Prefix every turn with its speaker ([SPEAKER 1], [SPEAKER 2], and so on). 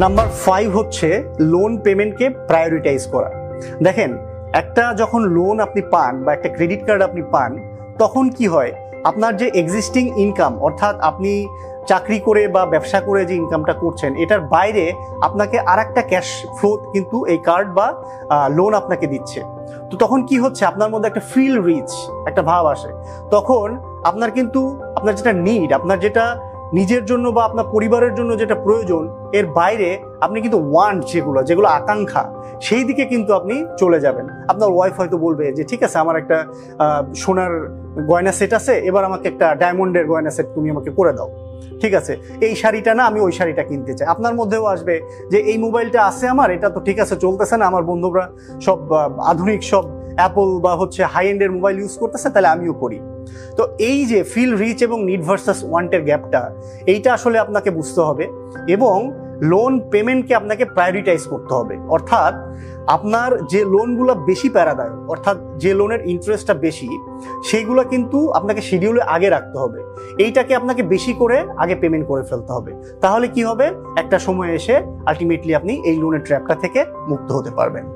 [SPEAKER 1] Number 5 হচ্ছে loan পেমেন্টকে prioritise করা। দেখেন, একটা যখন লোন আপনি পান বা একটা ক্রেডিট কার্ড আপনি পান, তখন কি হয়, আপনার যে এক্সিস্টিং ইনকাম, অর্থাৎ আপনি চাকরি করে বা ব্যবসা করে যে ইনকামটা করছেন, এটার বাইরে আপনাকে আর একটা ক্যাশ ফ্লো কিন্তু এই কার্ড বা লোন আপনাকে দিচ্ছে। তো তখন কি হচ্ছে, আপনার মধ্যে একটা ফিল রিচ একটা ভাব আসে। তখন আপনার কিন্তু আপনার যেটা নিড, আপনার যেটা নিজের জন্য বা আপনার পরিবারের জন্য যেটা প্রয়োজন, এর বাইরে আপনি কিন্তু ওয়ান্ট যেগুলো আকাঙ্ক্ষা, সেই দিকে কিন্তু আপনি চলে যাবেন। আপনার ওয়াইফ হয়তো বলবে যে ঠিক আছে, আমার একটা সোনার গয়না সেট আছে, এবার আমাকে একটা ডায়মন্ডের গয়না সেট তুমি আমাকে করে দাও। ঠিক আছে, এই শাড়িটা না, আমি ওই শাড়িটা কিনতে চাই। আপনার মধ্যেও আসবে যে এই মোবাইলটা আছে আমার, এটা তো ঠিক আছে চলতেছে না, আমার বন্ধুরা সব আধুনিক সব অ্যাপল বা হাই এন্ডের মোবাইল ইউজ করতেছে, তাহলে আমিও করি। তো এই যে ফিল রিচ এবং নিড ভার্সাস ওয়ান্টের গ্যাপটা, এইটা আসলে আপনাকে বুঝতে হবে এবং লোন পেমেন্টকে আপনাকে প্রায়োরিটাইজ করতে হবে। অর্থাৎ আপনার যে লোনগুলো বেশি প্যারাদায়ক, অর্থাৎ যে লোনের ইন্টারেস্টটা বেশি, সেইগুলো কিন্তু আপনাকে শিডিউলে আগে রাখতে হবে। এইটাকে আপনাকে বেশি করে আগে পেমেন্ট করে ফেলতে হবে। তাহলে কি হবে, একটা সময় এসে আলটিমেটলি আপনি এই লোনের ট্র্যাপটা থেকে মুক্ত হতে পারবেন।